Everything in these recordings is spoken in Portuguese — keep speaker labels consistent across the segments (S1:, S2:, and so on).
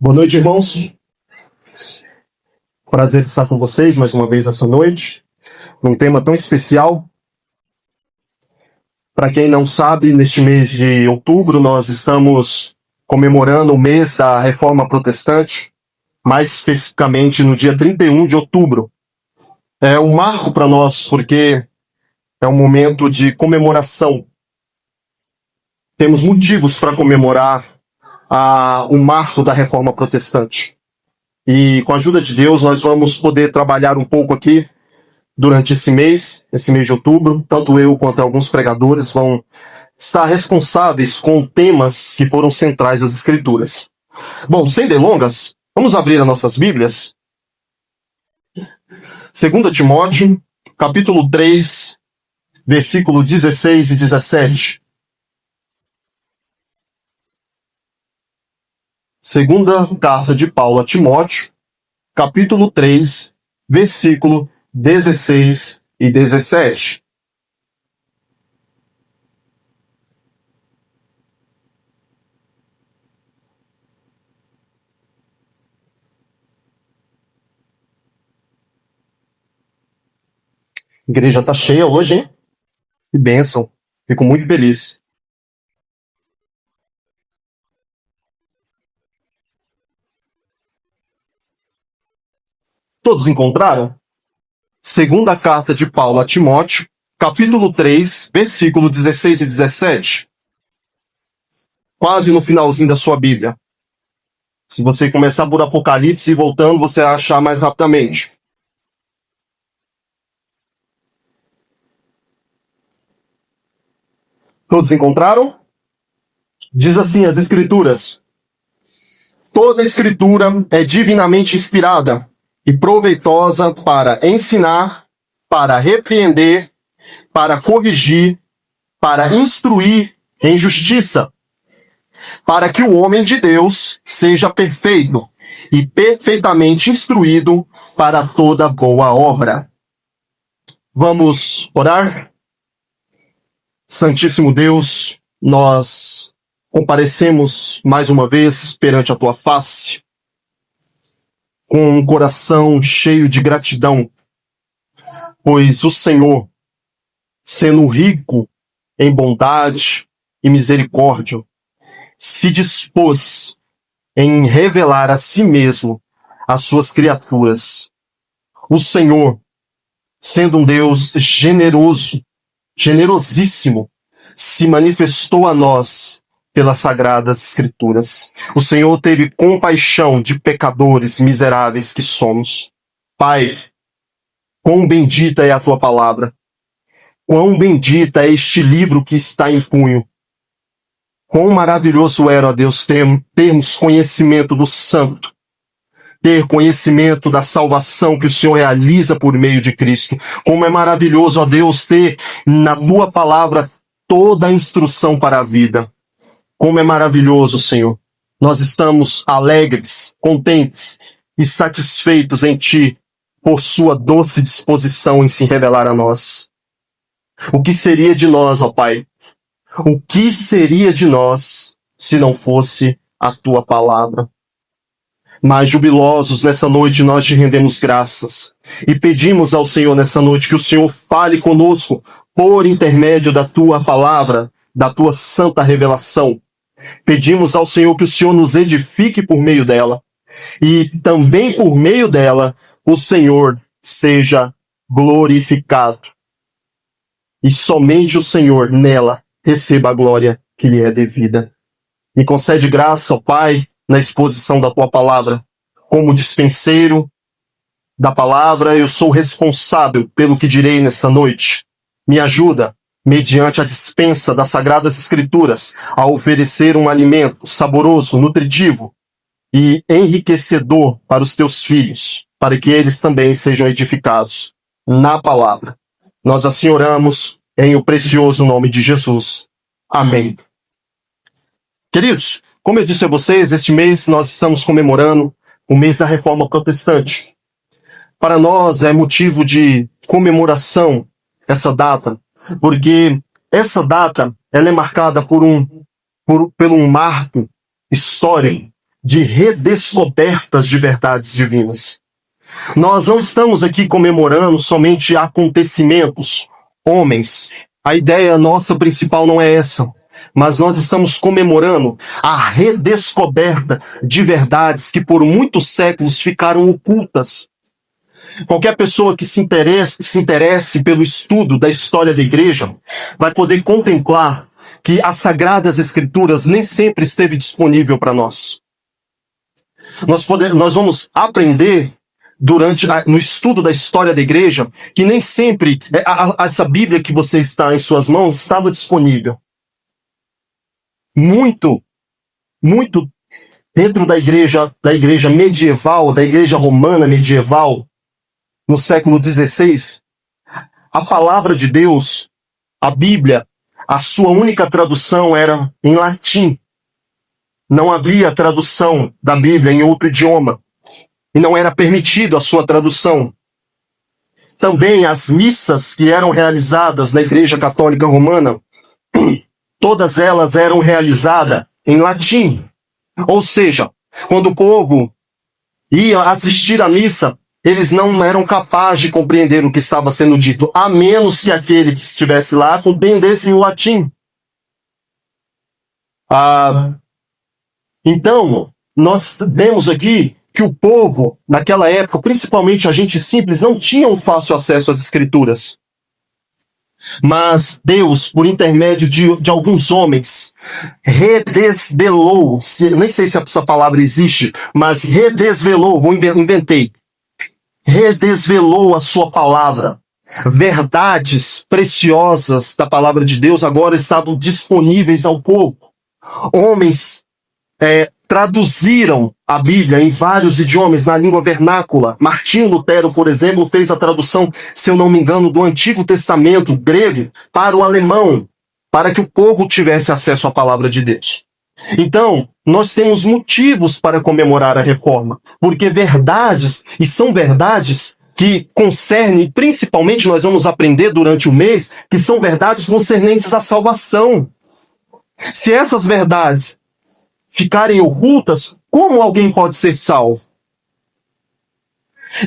S1: Boa noite, irmãos. Prazer estar com vocês mais uma vez essa noite, num tema tão especial. Para quem não sabe, neste mês de outubro nós estamos comemorando o mês da Reforma Protestante, mais especificamente no dia 31 de outubro. É um marco para nós, porque é um momento de comemoração. Temos motivos para comemorar o marco da Reforma Protestante. E com a ajuda de Deus, nós vamos poder trabalhar um pouco aqui durante esse mês de outubro. Tanto eu quanto alguns pregadores vão estar responsáveis com temas que foram centrais das Escrituras. Bom, sem delongas, vamos abrir as nossas Bíblias. 2 Timóteo, capítulo 3, versículo 16 e 17. Segunda carta de Paulo a Timóteo, capítulo 3, versículo 16 e 17. A igreja está cheia hoje, hein? Que bênção. Fico muito feliz. Todos encontraram? Segunda carta de Paulo a Timóteo, capítulo 3, versículo 16 e 17. Quase no finalzinho da sua Bíblia. Se você começar por Apocalipse e voltando, você vai achar mais rapidamente. Todos encontraram? Diz assim as Escrituras: toda a Escritura é divinamente inspirada e proveitosa para ensinar, para repreender, para corrigir, para instruir em justiça, para que o homem de Deus seja perfeito e perfeitamente instruído para toda boa obra. Vamos orar? Santíssimo Deus, nós comparecemos mais uma vez perante a tua face, com um coração cheio de gratidão, pois o Senhor, sendo rico em bondade e misericórdia, se dispôs em revelar a si mesmo às suas criaturas. O Senhor, sendo um Deus generoso, generosíssimo, se manifestou a nós pelas Sagradas Escrituras. O Senhor teve compaixão de pecadores miseráveis que somos. Pai, quão bendita é a tua palavra. Quão bendita é este livro que está em punho. Quão maravilhoso era, ó Deus, termos conhecimento do Santo, ter conhecimento da salvação que o Senhor realiza por meio de Cristo. Como é maravilhoso, ó Deus, ter na tua palavra toda a instrução para a vida. Como é maravilhoso, Senhor. Nós estamos alegres, contentes e satisfeitos em Ti, por sua doce disposição em se revelar a nós. O que seria de nós, ó Pai? O que seria de nós se não fosse a Tua palavra? Mas jubilosos nessa noite nós te rendemos graças e pedimos ao Senhor nessa noite que o Senhor fale conosco por intermédio da Tua palavra, da Tua santa revelação. Pedimos ao Senhor que o Senhor nos edifique por meio dela e também por meio dela o Senhor seja glorificado. E somente o Senhor nela receba a glória que lhe é devida. Me concede graça, ó Pai, na exposição da tua palavra. Como dispenseiro da palavra, eu sou responsável pelo que direi nesta noite. Me ajuda, mediante a dispensa das Sagradas Escrituras, a oferecer um alimento saboroso, nutritivo e enriquecedor para os teus filhos, para que eles também sejam edificados na palavra. Nós assim oramos em o precioso nome de Jesus. Amém. Queridos, como eu disse a vocês, este mês nós estamos comemorando o mês da Reforma Protestante. Para nós é motivo de comemoração essa data, porque essa data ela é marcada por um marco histórico de redescobertas de verdades divinas. Nós não estamos aqui comemorando somente acontecimentos, homens. A ideia nossa principal não é essa. Mas nós estamos comemorando a redescoberta de verdades que por muitos séculos ficaram ocultas. Qualquer pessoa que se interesse pelo estudo da história da igreja vai poder contemplar que as Sagradas Escrituras nem sempre esteve disponível para nós. Nós vamos aprender no estudo da história da igreja que nem sempre essa Bíblia que você está em suas mãos estava disponível. Muito dentro da igreja medieval, da igreja romana medieval, no século XVI, a palavra de Deus, a Bíblia, a sua única tradução era em latim. Não havia tradução da Bíblia em outro idioma. E não era permitido a sua tradução. Também as missas que eram realizadas na Igreja Católica Romana, todas elas eram realizadas em latim. Ou seja, quando o povo ia assistir à missa, eles não eram capazes de compreender o que estava sendo dito, a menos que aquele que estivesse lá compreendesse o latim. Então, nós vemos aqui que o povo, naquela época, principalmente a gente simples, não tinha um fácil acesso às Escrituras. Mas Deus, por intermédio de alguns homens, redesvelou, nem sei se essa palavra existe, mas redesvelou, inventei. Redesvelou a sua palavra. Verdades preciosas da palavra de Deus agora estavam disponíveis ao povo. Homens traduziram a Bíblia em vários idiomas, na língua vernácula. Martinho Lutero, por exemplo, fez a tradução, se eu não me engano, do Antigo Testamento grego para o alemão, para que o povo tivesse acesso à palavra de Deus. Então, nós temos motivos para comemorar a reforma, porque verdades, e são verdades que concernem, principalmente nós vamos aprender durante o mês, que são verdades concernentes à salvação. Se essas verdades ficarem ocultas, como alguém pode ser salvo?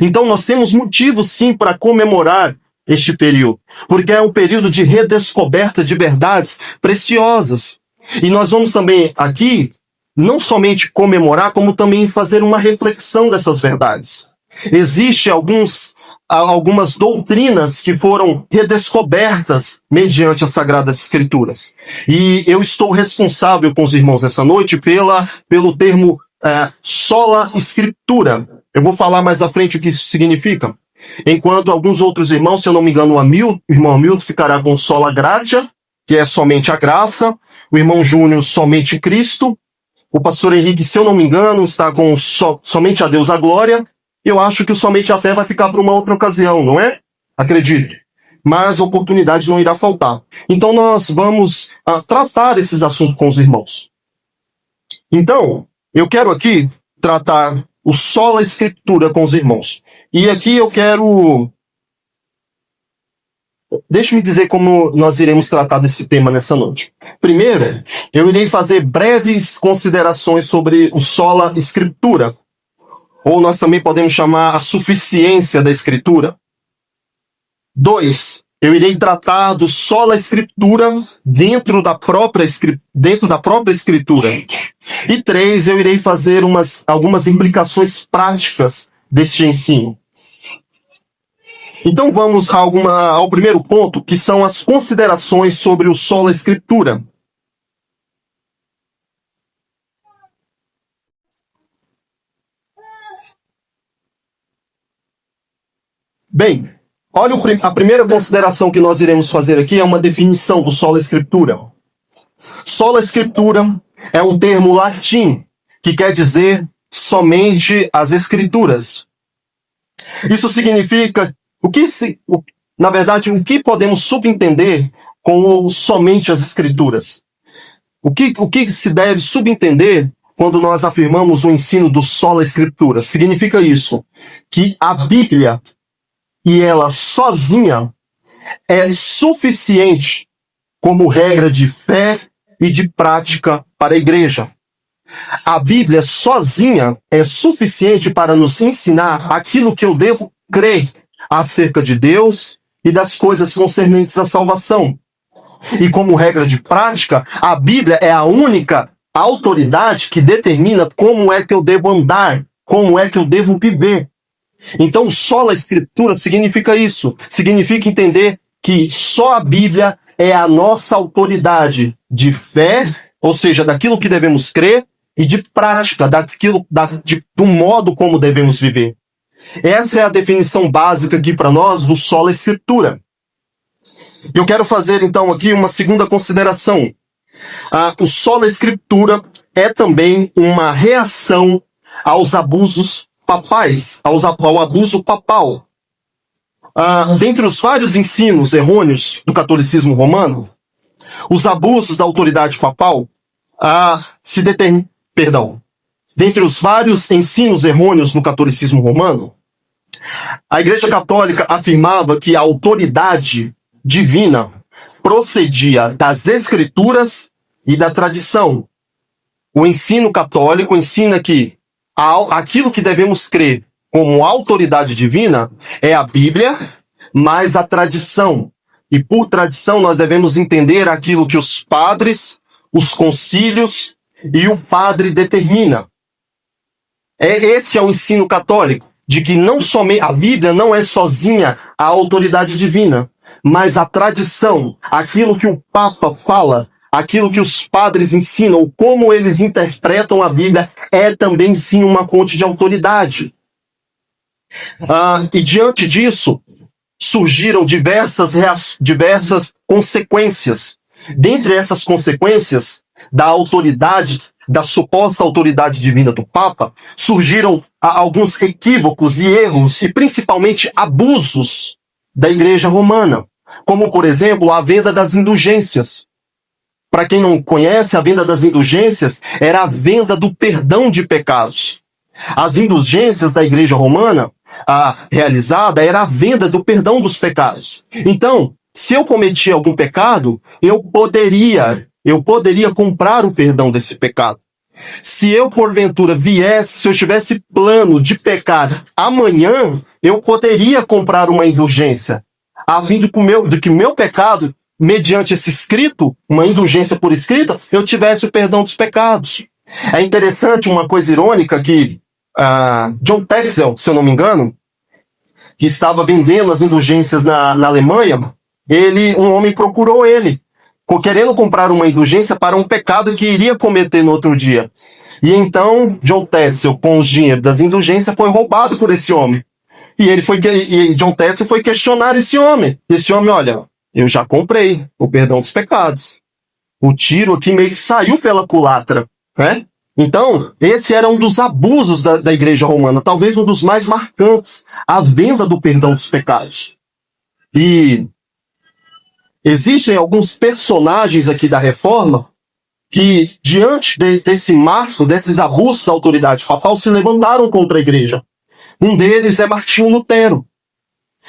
S1: Então nós temos motivos sim para comemorar este período, porque é um período de redescoberta de verdades preciosas. E nós vamos também aqui, não somente comemorar, como também fazer uma reflexão dessas verdades. Existem algumas doutrinas que foram redescobertas mediante as Sagradas Escrituras. E eu estou responsável com os irmãos nessa noite pelo termo sola scriptura. Eu vou falar mais à frente o que isso significa. Enquanto alguns outros irmãos, se eu não me engano, o irmão Hamilton ficará com sola gratia, que é somente a graça. O irmão Júnior, somente Cristo. O pastor Henrique, se eu não me engano, está com somente a Deus a glória. Eu acho que somente a fé vai ficar para uma outra ocasião, não é? Acredito. Mas a oportunidade não irá faltar. Então nós vamos tratar esses assuntos com os irmãos. Então, eu quero aqui tratar o sola escritura com os irmãos. E aqui eu quero... Deixe-me dizer como nós iremos tratar desse tema nessa noite. Primeiro, eu irei fazer breves considerações sobre o sola escritura, ou nós também podemos chamar a suficiência da Escritura. 2, eu irei tratar do sola Escritura dentro da própria Escritura. E 3, eu irei fazer algumas implicações práticas deste ensino. Então vamos ao primeiro ponto, que são as considerações sobre o sola Escritura. Bem, olha a primeira consideração que nós iremos fazer aqui é uma definição do sola Escritura. Sola Escritura é um termo latim que quer dizer somente as Escrituras. Isso significa, na verdade, o que podemos subentender com somente as Escrituras? O que se deve subentender quando nós afirmamos o ensino do sola Escritura? Significa isso, que a Bíblia e ela sozinha é suficiente como regra de fé e de prática para a igreja. A Bíblia sozinha é suficiente para nos ensinar aquilo que eu devo crer acerca de Deus e das coisas concernentes à salvação. E como regra de prática, a Bíblia é a única autoridade que determina como é que eu devo andar, como é que eu devo viver. Então, sola Escritura significa isso. Significa entender que só a Bíblia é a nossa autoridade de fé, ou seja, daquilo que devemos crer, e de prática, do modo como devemos viver. Essa é a definição básica aqui para nós do sola Escritura. Eu quero fazer então aqui uma segunda consideração. O sola Escritura é também uma reação aos abusos papais, ao abuso papal. Dentre os vários ensinos errôneos do catolicismo romano, os abusos da autoridade papal dentre os vários ensinos errôneos no catolicismo romano, a Igreja Católica afirmava que a autoridade divina procedia das Escrituras e da tradição. O ensino católico ensina que aquilo que devemos crer como autoridade divina é a Bíblia, mais a tradição. E por tradição nós devemos entender aquilo que os padres, os concílios e o padre determina. Esse é o ensino católico, de que não somente a Bíblia não é sozinha a autoridade divina, mas a tradição, aquilo que o Papa fala, aquilo que os padres ensinam, como eles interpretam a Bíblia, é também sim uma fonte de autoridade. E diante disso, surgiram diversas consequências. Dentre essas consequências da autoridade, da suposta autoridade divina do Papa, surgiram alguns equívocos e erros, e principalmente abusos da Igreja Romana, como, por exemplo, a venda das indulgências. Para quem não conhece, a venda das indulgências era a venda do perdão de pecados. As indulgências da Igreja Romana, realizada, era a venda do perdão dos pecados. Então, se eu cometi algum pecado, eu poderia comprar o perdão desse pecado. Se eu, porventura, se eu tivesse plano de pecar amanhã, eu poderia comprar uma indulgência, a fim de que o meu pecado, mediante esse escrito, uma indulgência por escrita, eu tivesse o perdão dos pecados. É interessante, uma coisa irônica, que John Tetzel, se eu não me engano, que estava vendendo as indulgências na Alemanha, um homem procurou ele, querendo comprar uma indulgência para um pecado que iria cometer no outro dia. E então, John Tetzel, com os dinheiros das indulgências, foi roubado por esse homem. E John Tetzel foi questionar esse homem. Esse homem, olha, eu já comprei o perdão dos pecados. O tiro aqui meio que saiu pela culatra, né? Então, esse era um dos abusos da Igreja Romana, talvez um dos mais marcantes, a venda do perdão dos pecados. E existem alguns personagens aqui da Reforma que, diante desse marco, desses abusos da autoridade papal, se levantaram contra a Igreja. Um deles é Martinho Lutero.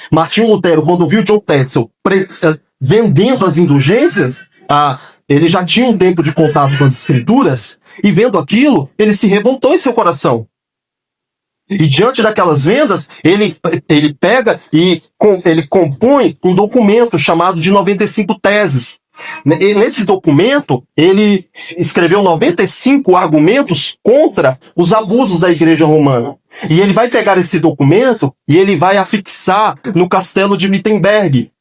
S1: Martinho Lutero, quando viu John Tetzel vendendo as indulgências, ele já tinha um tempo de contato com as Escrituras, e vendo aquilo, ele se revoltou em seu coração. E diante daquelas vendas, ele pega e ele compõe um documento chamado de 95 Teses. E nesse documento, ele escreveu 95 argumentos contra os abusos da Igreja Romana. E ele vai pegar esse documento e ele vai afixar no Castelo de Wittenberg.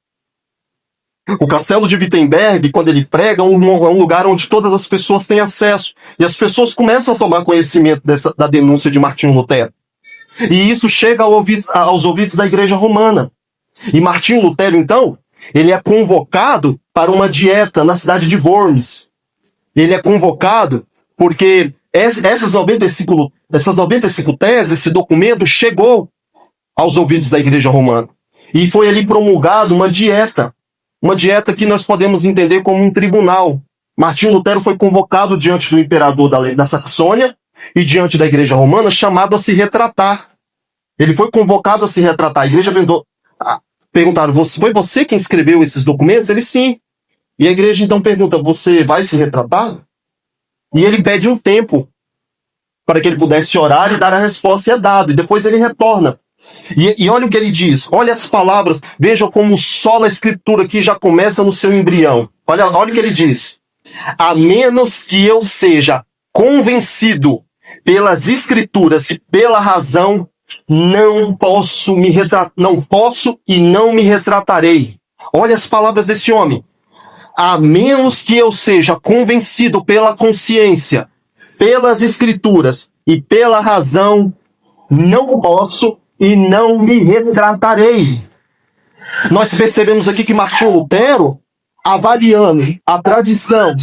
S1: O Castelo de Wittenberg, quando ele prega, é um lugar onde todas as pessoas têm acesso. E as pessoas começam a tomar conhecimento da denúncia de Martinho Lutero. E isso chega aos ouvidos da Igreja Romana. E Martinho Lutero, então, ele é convocado para uma dieta na cidade de Worms. Ele é convocado porque essas 95 teses, esse documento, chegou aos ouvidos da Igreja Romana. E foi ali promulgado uma dieta que nós podemos entender como um tribunal. Martinho Lutero foi convocado diante do imperador da Saxônia e diante da Igreja Romana, chamado a se retratar. Ele foi convocado a se retratar. A igreja perguntaram, foi você quem escreveu esses documentos? Ele, sim. E a igreja então pergunta, você vai se retratar? E ele pede um tempo para que ele pudesse orar e dar a resposta, e é dado, e depois ele retorna. E olha o que ele diz, olha as palavras, veja como só a escritura aqui já começa no seu embrião. Olha o que ele diz. A menos que eu seja convencido pelas escrituras e pela razão, não posso e não me retratarei. Olha as palavras desse homem. A menos que eu seja convencido pela consciência, pelas escrituras e pela razão, não posso e não me retratarei. Nós percebemos aqui que Martinho Lutero, avaliando a tradição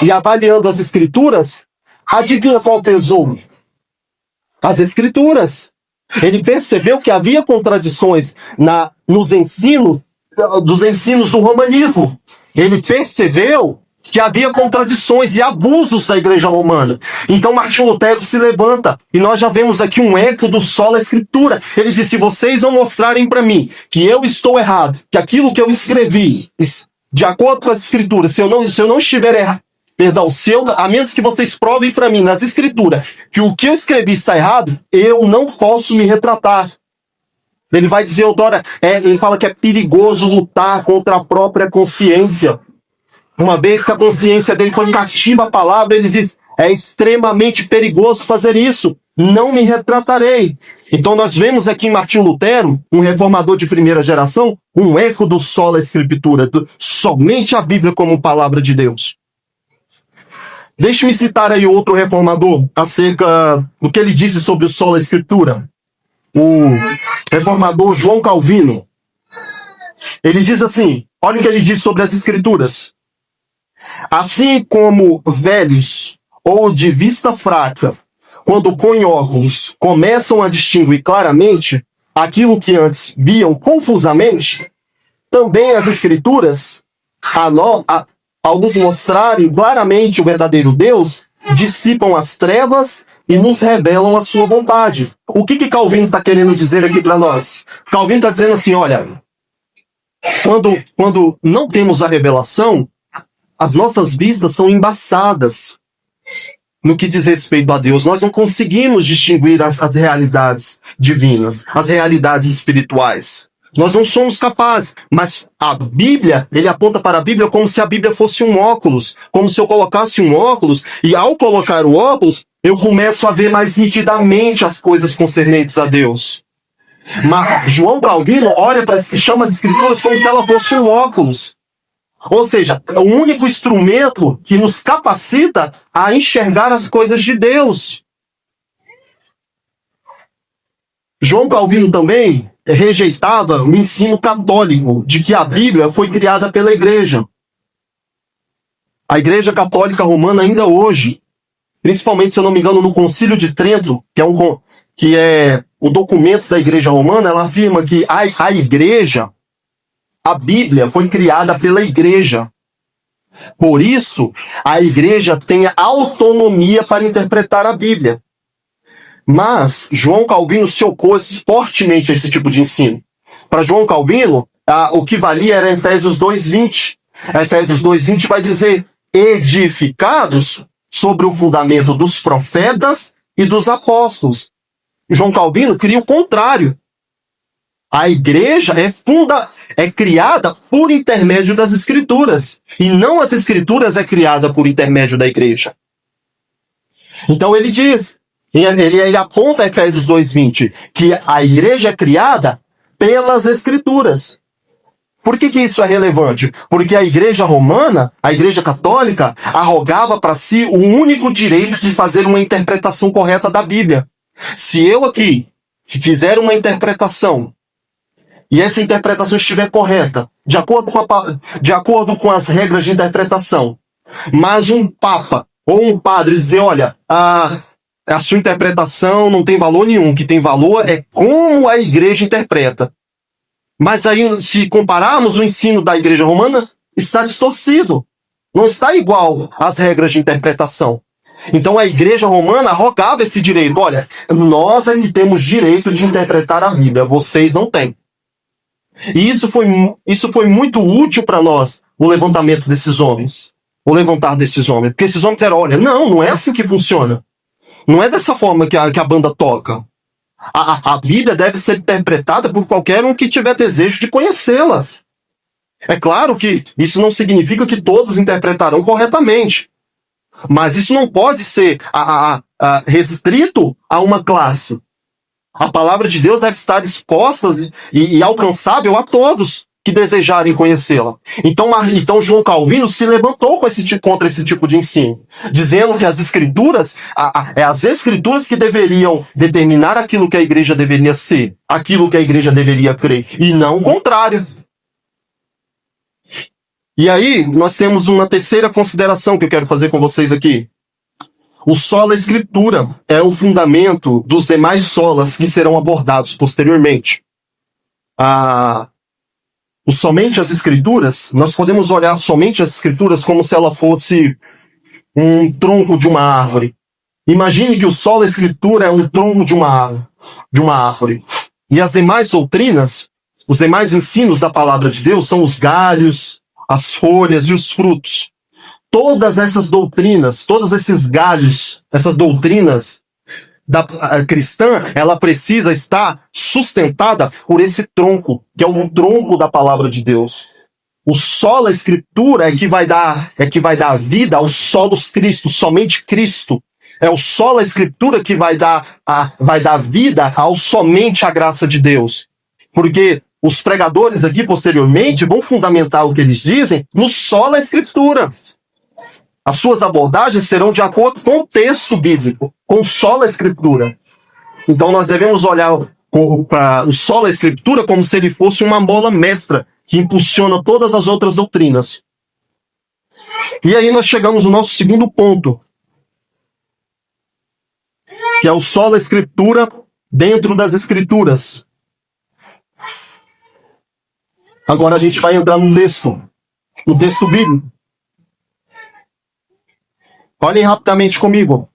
S1: e avaliando as escrituras, adivinha qual tesouro? As escrituras. Ele percebeu que havia contradições nos ensinos, dos ensinos do romanismo. Ele percebeu que havia contradições e abusos da igreja romana. Então Martinho Lutero se levanta, e nós já vemos aqui um eco do sola escritura. Ele diz, se vocês não mostrarem para mim que eu estou errado, que aquilo que eu escrevi, de acordo com as escrituras, se eu não estiver errado, a menos que vocês provem para mim nas escrituras que o que eu escrevi está errado, eu não posso me retratar. Ele vai dizer, ele fala que é perigoso lutar contra a própria consciência. Uma vez que a consciência dele foi cativa a palavra, ele diz, é extremamente perigoso fazer isso. Não me retratarei. Então nós vemos aqui em Martinho Lutero, um reformador de primeira geração, um eco do sola escritura, somente a Bíblia como palavra de Deus. Deixe-me citar aí outro reformador acerca do que ele disse sobre o sola escritura. O reformador João Calvino. Ele diz assim, olha o que ele diz sobre as escrituras. Assim como velhos ou de vista fraca, quando põem óculos, começam a distinguir claramente aquilo que antes viam confusamente, também as escrituras, ao nos mostrarem claramente o verdadeiro Deus, dissipam as trevas e nos revelam a sua vontade. O que Calvino está querendo dizer aqui para nós? Calvino está dizendo assim, olha, quando não temos a revelação, as nossas vistas são embaçadas no que diz respeito a Deus. Nós não conseguimos distinguir as realidades divinas, as realidades espirituais. Nós não somos capazes. Mas a Bíblia, ele aponta para a Bíblia como se a Bíblia fosse um óculos. Como se eu colocasse um óculos, e ao colocar o óculos, eu começo a ver mais nitidamente as coisas concernentes a Deus. Mas João Calvino olha para e chama as escrituras como se ela fosse um óculos. Ou seja, é o único instrumento que nos capacita a enxergar as coisas de Deus. João Calvino também rejeitava o ensino católico de que a Bíblia foi criada pela Igreja. A Igreja Católica Romana ainda hoje, principalmente, se eu não me engano, no Concílio de Trento, que é o documento da Igreja Romana, ela afirma que a Igreja, a Bíblia foi criada pela Igreja. Por isso, a Igreja tem a autonomia para interpretar a Bíblia. Mas João Calvino se opôs fortemente a esse tipo de ensino. Para João Calvino, o que valia era Efésios 2:20. Efésios 2:20 vai dizer, edificados sobre o fundamento dos profetas e dos apóstolos. João Calvino queria o contrário. A igreja é criada por intermédio das escrituras. E não as escrituras é criada por intermédio da igreja. Então ele diz, ele aponta Efésios 2:20, que a igreja é criada pelas escrituras. Por que isso é relevante? Porque a igreja romana, a igreja católica, arrogava para si o único direito de fazer uma interpretação correta da Bíblia. Se eu aqui fizer uma interpretação, e essa interpretação estiver correta, de acordo com as regras de interpretação, mas um papa ou um padre dizer, olha, a sua interpretação não tem valor nenhum, o que tem valor é como a igreja interpreta. Mas aí, se compararmos o ensino da igreja romana, está distorcido. Não está igual às regras de interpretação. Então a igreja romana arrogava esse direito. Olha, nós ainda temos direito de interpretar a Bíblia, vocês não têm. E isso foi muito útil para nós, o levantamento desses homens. O levantar desses homens. Porque esses homens disseram, olha, não é assim que funciona. Não é dessa forma que a banda toca. A Bíblia deve ser interpretada por qualquer um que tiver desejo de conhecê-la. É claro que isso não significa que todos interpretarão corretamente. Mas isso não pode ser restrito a uma classe. A palavra de Deus deve estar exposta e alcançável a todos que desejarem conhecê-la. Então João Calvino se levantou contra esse tipo de ensino, dizendo que as escrituras, as escrituras que deveriam determinar aquilo que a igreja deveria ser, aquilo que a igreja deveria crer, e não o contrário. E aí, nós temos uma terceira consideração que eu quero fazer com vocês aqui. O sola escritura é o fundamento dos demais solas que serão abordados posteriormente. Somente as escrituras, nós podemos olhar somente as escrituras como se ela fosse um tronco de uma árvore. Imagine que o sola escritura é um tronco de uma árvore. E as demais doutrinas, os demais ensinos da palavra de Deus são os galhos, as folhas e os frutos. Todas essas doutrinas, todos esses galhos, essas doutrinas cristã, ela precisa estar sustentada por esse tronco, que é o tronco da palavra de Deus. O sola escritura é que vai dar vida ao solos Cristo, somente Cristo. É o sola escritura que vai dar vida ao somente a graça de Deus. Porque os pregadores aqui posteriormente vão fundamentar o que eles dizem no sola escritura. As suas abordagens serão de acordo com o texto bíblico, com sola escritura. Então nós devemos olhar para o sola escritura como se ele fosse uma mola mestra que impulsiona todas as outras doutrinas. E aí nós chegamos no nosso segundo ponto, que é o sola escritura dentro das escrituras. Agora a gente vai entrar no texto bíblico. Olhem rapidamente comigo.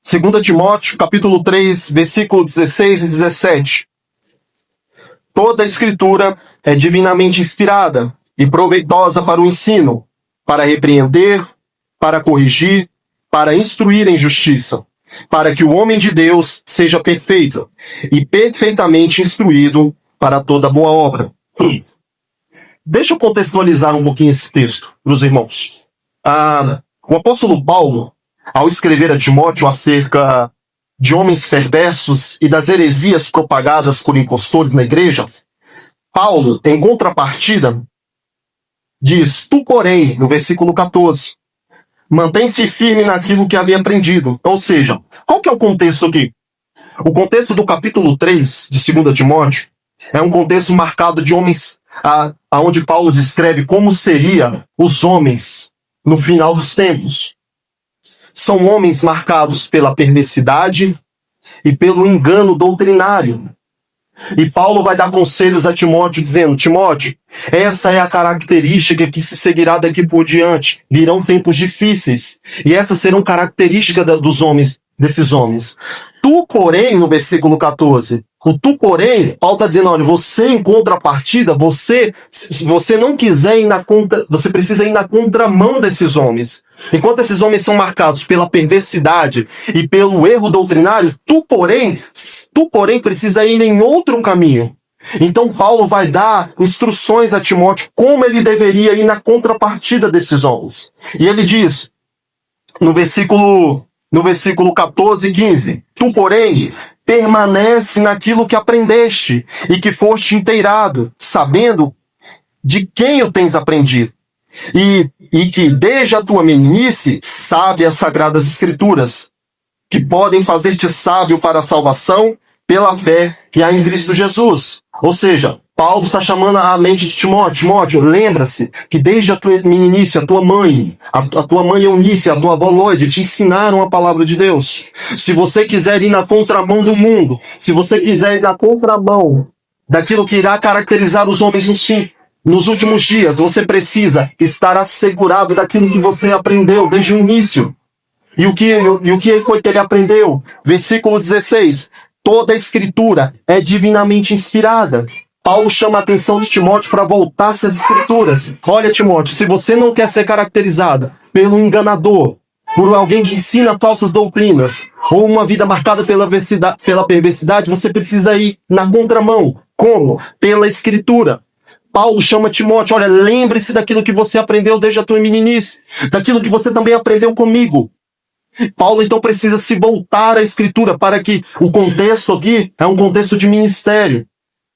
S1: 2 Timóteo, capítulo 3, versículo 16 e 17. Toda a escritura é divinamente inspirada e proveitosa para o ensino, para repreender, para corrigir, para instruir em justiça, para que o homem de Deus seja perfeito e perfeitamente instruído para toda boa obra. Deixa eu contextualizar um pouquinho esse texto para os irmãos. O apóstolo Paulo, ao escrever a Timóteo acerca de homens perversos e das heresias propagadas por impostores na igreja, Paulo, em contrapartida, diz: tu, porém, no versículo 14, mantém-se firme naquilo que havia aprendido. Ou seja, qual que é o contexto aqui? O contexto do capítulo 3 de 2 Timóteo é um contexto marcado de homens, onde Paulo descreve como seriam os homens no final dos tempos. São homens marcados pela perversidade e pelo engano doutrinário. E Paulo vai dar conselhos a Timóteo, dizendo: Timóteo, essa é a característica que se seguirá daqui por diante. Virão tempos difíceis. E essas serão características desses homens. Tu, porém, no versículo 14, o tu, porém, Paulo está dizendo: olha, você em contrapartida, se você não quiser ir você precisa ir na contramão desses homens. Enquanto esses homens são marcados pela perversidade e pelo erro doutrinário, tu, porém, precisa ir em outro caminho. Então Paulo vai dar instruções a Timóteo como ele deveria ir na contrapartida desses homens. E ele diz, no versículo 14 e 15, tu, porém, permanece naquilo que aprendeste e que foste inteirado, sabendo de quem o tens aprendido, e que desde a tua meninice sabe as sagradas escrituras, que podem fazer-te sábio para a salvação pela fé que há em Cristo Jesus. Ou seja, Paulo está chamando a mente de Timóteo. Timóteo, lembra-se que desde a tua meninice, a tua mãe Eunice, a tua avó Lloyd, te ensinaram a palavra de Deus. Se você quiser ir na contramão do mundo, se você quiser ir na contramão daquilo que irá caracterizar os homens nos últimos dias, você precisa estar assegurado daquilo que você aprendeu desde o início. E o que foi que ele aprendeu? Versículo 16. Toda a escritura é divinamente inspirada. Paulo chama a atenção de Timóteo para voltar-se às escrituras. Olha, Timóteo, se você não quer ser caracterizado pelo enganador, por alguém que ensina falsas doutrinas, ou uma vida marcada pela perversidade, você precisa ir na contramão. Como? Pela Escritura. Paulo chama Timóteo, olha, lembre-se daquilo que você aprendeu desde a tua meninice, daquilo que você também aprendeu comigo. Paulo então precisa se voltar à Escritura para que o contexto aqui é um contexto de ministério.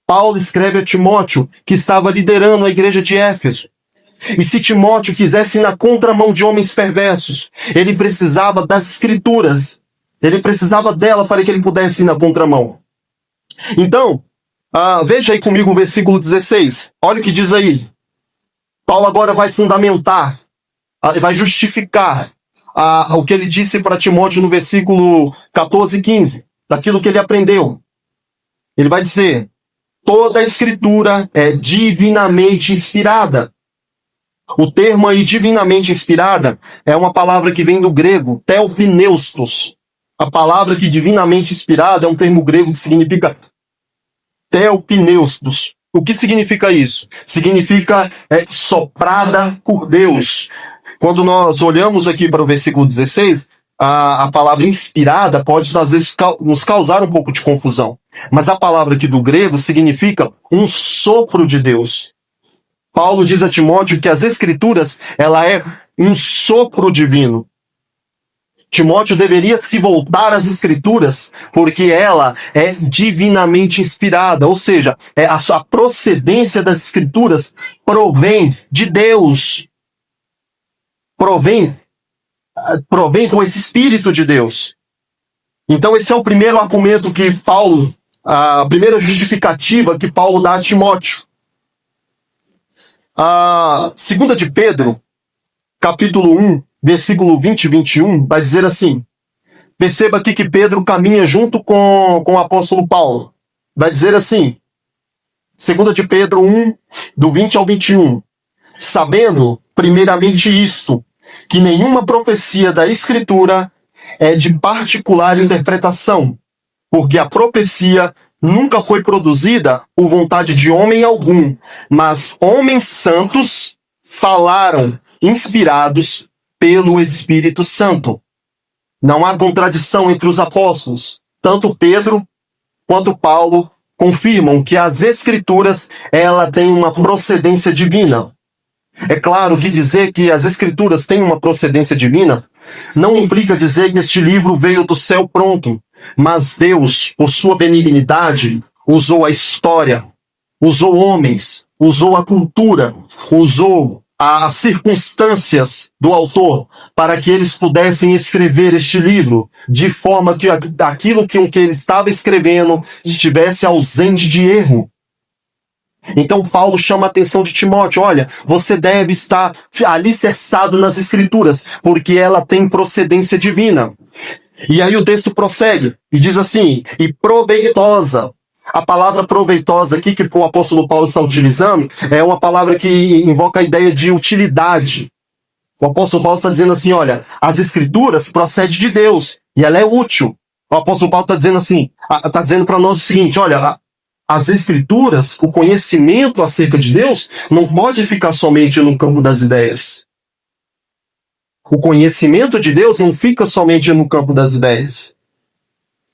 S1: Paulo escreve a Timóteo, que estava liderando a igreja de Éfeso. E se Timóteo quisesse ir na contramão de homens perversos, ele precisava das Escrituras. Ele precisava dela para que ele pudesse ir na contramão. Então, veja aí comigo o versículo 16. Olha o que diz aí. Paulo agora vai fundamentar, vai justificar o que ele disse para Timóteo no versículo 14 e 15, daquilo que ele aprendeu. Ele vai dizer, toda a Escritura é divinamente inspirada. O termo aí, divinamente inspirada, é uma palavra que vem do grego, theopneustos. A palavra que divinamente inspirada é um termo grego que significa theopneustos. O que significa isso? Significa soprada por Deus. Quando nós olhamos aqui para o versículo 16, a palavra inspirada pode, às vezes, nos causar um pouco de confusão. Mas a palavra aqui do grego significa um sopro de Deus. Paulo diz a Timóteo que as Escrituras, ela é um sopro divino. Timóteo deveria se voltar às Escrituras, porque ela é divinamente inspirada, ou seja, a procedência das Escrituras provém de Deus. Provém com esse Espírito de Deus. Então esse é o primeiro argumento que Paulo, a primeira justificativa que Paulo dá a Timóteo. A 2 de Pedro, capítulo 1, versículo 20 e 21, vai dizer assim. Perceba aqui que Pedro caminha junto com o apóstolo Paulo. Vai dizer assim, 2 de Pedro 1, do 20 ao 21. Sabendo, primeiramente isto, que nenhuma profecia da Escritura é de particular interpretação, porque a profecia nunca foi produzida por vontade de homem algum, mas homens santos falaram, inspirados pelo Espírito Santo. Não há contradição entre os apóstolos. Tanto Pedro quanto Paulo confirmam que as Escrituras, ela tem uma procedência divina. É claro que dizer que as Escrituras têm uma procedência divina não implica dizer que este livro veio do céu pronto, mas Deus, por sua benignidade, usou a história, usou homens, usou a cultura, usou as circunstâncias do autor para que eles pudessem escrever este livro de forma que aquilo que ele estava escrevendo estivesse ausente de erro. Então Paulo chama a atenção de Timóteo, olha, você deve estar alicerçado nas Escrituras, porque ela tem procedência divina. E aí o texto prossegue e diz assim, e proveitosa. A palavra proveitosa aqui que o apóstolo Paulo está utilizando é uma palavra que invoca a ideia de utilidade. O apóstolo Paulo está dizendo assim, olha, as Escrituras procedem de Deus e ela é útil. O apóstolo Paulo está dizendo assim, está dizendo para nós o seguinte, olha, as Escrituras, o conhecimento acerca de Deus, não pode ficar somente no campo das ideias. O conhecimento de Deus não fica somente no campo das ideias.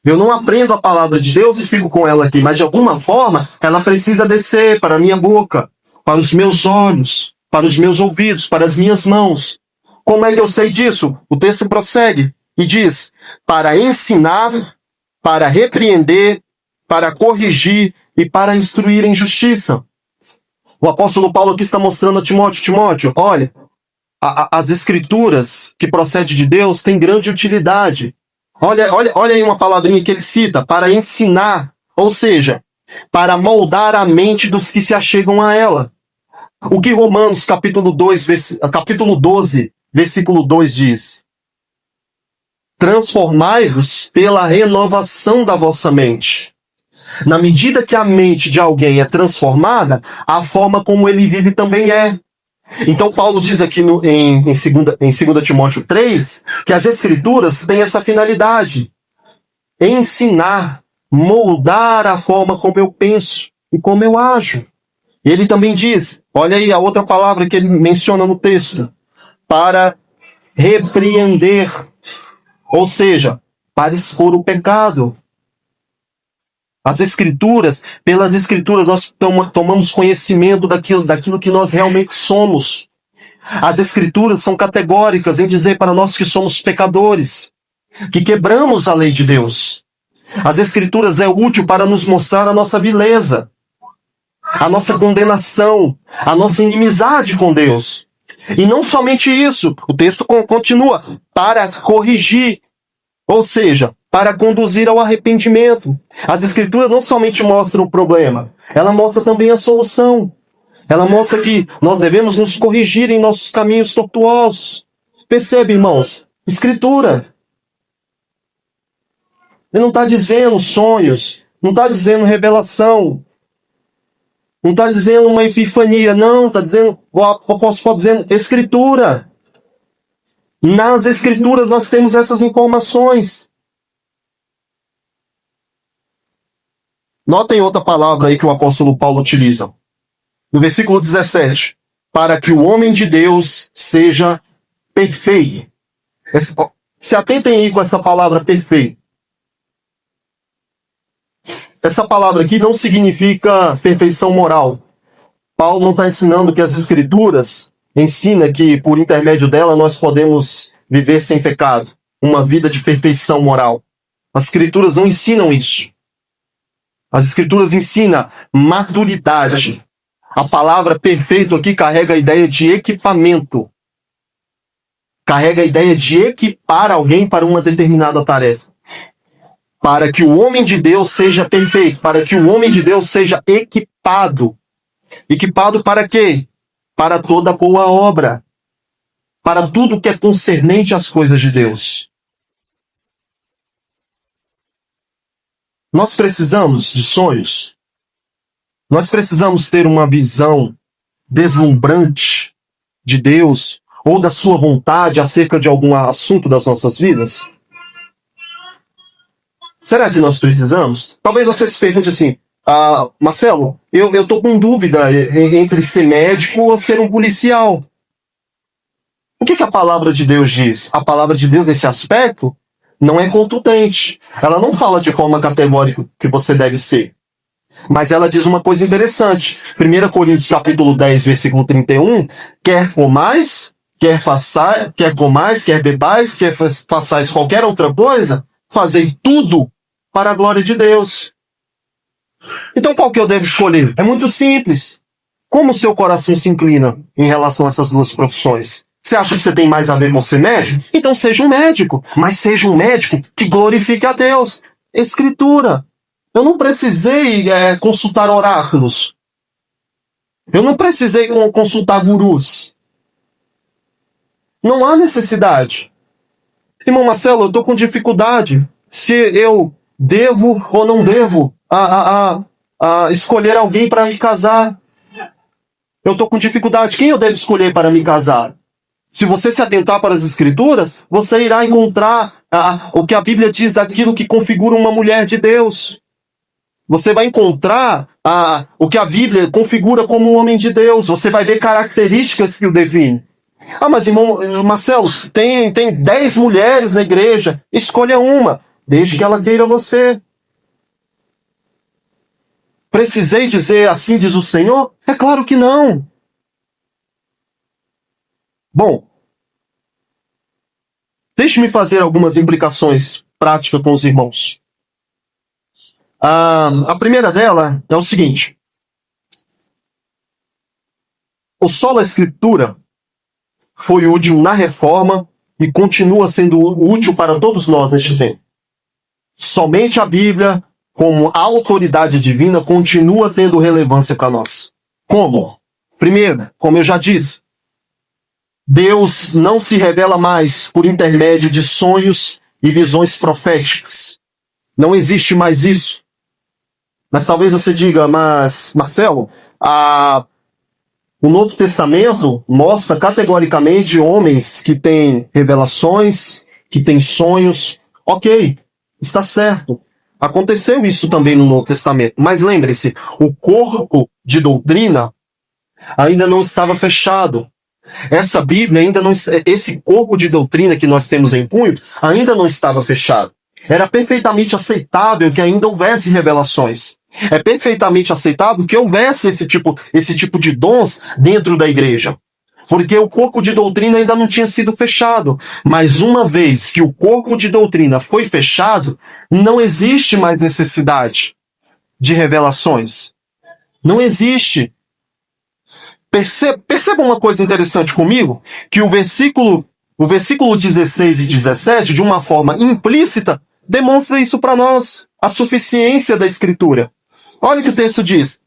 S1: Eu não aprendo a palavra de Deus e fico com ela aqui, mas de alguma forma ela precisa descer para a minha boca, para os meus olhos, para os meus ouvidos, para as minhas mãos. Como é que eu sei disso? O texto prossegue e diz, para ensinar, para repreender, para corrigir e para instruir em justiça. O apóstolo Paulo aqui está mostrando a Timóteo, olha, as Escrituras que procedem de Deus têm grande utilidade. Olha aí uma palavrinha que ele cita, para ensinar, ou seja, para moldar a mente dos que se achegam a ela. O que Romanos capítulo 12, versículo 2 diz? Transformai-vos pela renovação da vossa mente. Na medida que a mente de alguém é transformada, a forma como ele vive também é. Então Paulo diz aqui em 2 Timóteo 3, que as Escrituras têm essa finalidade. Ensinar, moldar a forma como eu penso e como eu ajo. Ele também diz, olha aí a outra palavra que ele menciona no texto, para repreender, ou seja, para expor o pecado. As Escrituras, pelas Escrituras nós tomamos conhecimento daquilo que nós realmente somos. As Escrituras são categóricas em dizer para nós que somos pecadores, que quebramos a lei de Deus. As Escrituras é útil para nos mostrar a nossa vileza, a nossa condenação, a nossa inimizade com Deus. E não somente isso, o texto continua, para corrigir, ou seja, para conduzir ao arrependimento. As Escrituras não somente mostram o problema, ela mostra também a solução. Ela mostra que nós devemos nos corrigir em nossos caminhos tortuosos. Percebe, irmãos? Escritura. Ele não está dizendo sonhos, não está dizendo revelação, não está dizendo uma epifania, não, está dizendo, o apóstolo pode dizer, Escritura. Nas Escrituras nós temos essas informações. Notem outra palavra aí que o apóstolo Paulo utiliza. No versículo 17. Para que o homem de Deus seja perfeito. Se atentem aí com essa palavra perfeito. Essa palavra aqui não significa perfeição moral. Paulo não está ensinando que as Escrituras ensina que por intermédio dela nós podemos viver sem pecado. Uma vida de perfeição moral. As Escrituras não ensinam isso. As Escrituras ensinam maturidade. A palavra perfeito aqui carrega a ideia de equipamento. Carrega a ideia de equipar alguém para uma determinada tarefa. Para que o homem de Deus seja perfeito. Para que o homem de Deus seja equipado. Equipado para quê? Para toda boa obra. Para tudo que é concernente às coisas de Deus. Nós precisamos de sonhos. Nós precisamos ter uma visão deslumbrante de Deus ou da sua vontade acerca de algum assunto das nossas vidas? Será que nós precisamos? Talvez você se pergunte assim, Marcelo, eu estou com dúvida entre ser médico ou ser um policial. O que a palavra de Deus diz? A palavra de Deus nesse aspecto não é contundente. Ela não fala de forma categórica que você deve ser. Mas ela diz uma coisa interessante. 1 Coríntios capítulo 10, versículo 31, quer comais, quer comais, quer bebais, quer façais qualquer outra coisa, fazei tudo para a glória de Deus. Então qual que eu devo escolher? É muito simples. Como o seu coração se inclina em relação a essas duas profissões? Você acha que você tem mais a ver com ser médico? Então seja um médico, mas seja um médico que glorifique a Deus. Escritura. Eu não precisei consultar oráculos. Eu não precisei consultar gurus. Não há necessidade. Irmão Marcelo, eu estou com dificuldade. Se eu devo ou não devo escolher alguém para me casar. Eu estou com dificuldade. Quem eu devo escolher para me casar? Se você se atentar para as Escrituras, você irá encontrar o que a Bíblia diz daquilo que configura uma mulher de Deus. Você vai encontrar o que a Bíblia configura como um homem de Deus. Você vai ver características que o definem. Mas irmão Marcelo, tem 10 mulheres na igreja. Escolha uma, desde que ela queira você. Precisei dizer assim diz o Senhor? É claro que não. Bom, deixe-me fazer algumas implicações práticas com os irmãos. A primeira dela é o seguinte. O sola Escritura foi útil na reforma e continua sendo útil para todos nós neste tempo. Somente a Bíblia, como autoridade divina, continua tendo relevância para nós. Como? Primeiro, como eu já disse, Deus não se revela mais por intermédio de sonhos e visões proféticas. Não existe mais isso. Mas talvez você diga, mas Marcelo, o Novo Testamento mostra categoricamente homens que têm revelações, que têm sonhos. Ok, está certo. Aconteceu isso também no Novo Testamento. Mas lembre-se, o corpo de doutrina ainda não estava fechado. Essa Bíblia ainda não, esse corpo de doutrina que nós temos em punho ainda não estava fechado. Era perfeitamente aceitável que ainda houvesse revelações. É perfeitamente aceitável que houvesse esse tipo de dons dentro da igreja. Porque o corpo de doutrina ainda não tinha sido fechado. Mas uma vez que o corpo de doutrina foi fechado, não existe mais necessidade de revelações. Não existe. Perceba uma coisa interessante comigo, que o versículo 16 e 17, de uma forma implícita, demonstra isso para nós, a suficiência da Escritura. Olha o que o texto diz.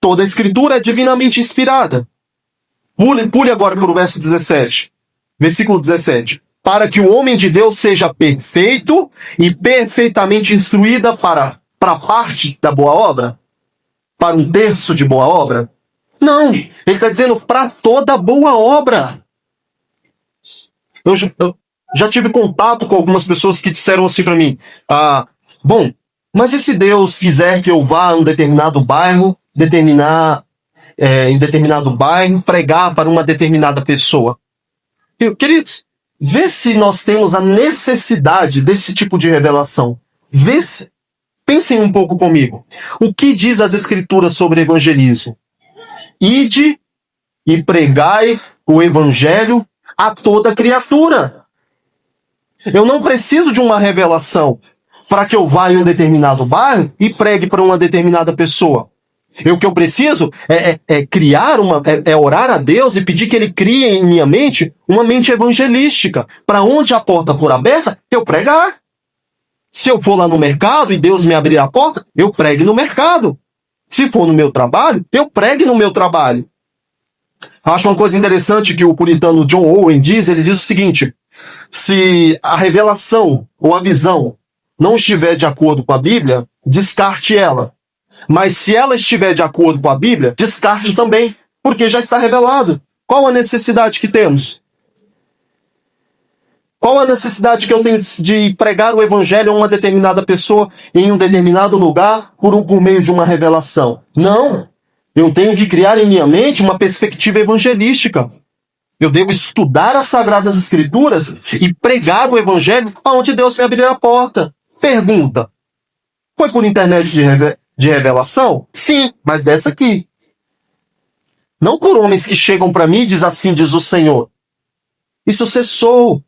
S1: Toda a Escritura é divinamente inspirada. Pule agora para o verso 17. Versículo 17. Para que o homem de Deus seja perfeito e perfeitamente instruída para parte da boa obra? Para um terço de boa obra? Não, ele está dizendo para toda boa obra. Eu já tive contato com algumas pessoas que disseram assim para mim, bom, mas e se Deus quiser que eu vá a um determinado bairro, em determinado bairro, pregar para uma determinada pessoa? Queridos, vê se nós temos a necessidade desse tipo de revelação. Pensem um pouco comigo. O que diz as Escrituras sobre evangelismo? Ide e pregai o evangelho a toda criatura. Eu não preciso de uma revelação para que eu vá em um determinado bairro e pregue para uma determinada pessoa. O que eu preciso é orar a Deus e pedir que Ele crie em minha mente uma mente evangelística. Para onde a porta for aberta, eu pregar. Se eu for lá no mercado e Deus me abrir a porta, eu pregue no mercado. Se for no meu trabalho, eu pregue no meu trabalho. Acho uma coisa interessante que o puritano John Owen diz, ele diz o seguinte: se a revelação ou a visão não estiver de acordo com a Bíblia, descarte ela. Mas se ela estiver de acordo com a Bíblia, descarte também, porque já está revelado. Qual a necessidade que temos? Qual a necessidade que eu tenho de pregar o evangelho a uma determinada pessoa em um determinado lugar por meio de uma revelação? Não. Eu tenho que criar em minha mente uma perspectiva evangelística. Eu devo estudar as Sagradas Escrituras e pregar o evangelho aonde Deus me abrir a porta. Pergunta: foi por intermédio de revelação? Sim, mas dessa aqui. Não por homens que chegam para mim e dizem assim, diz o Senhor. Isso cessou.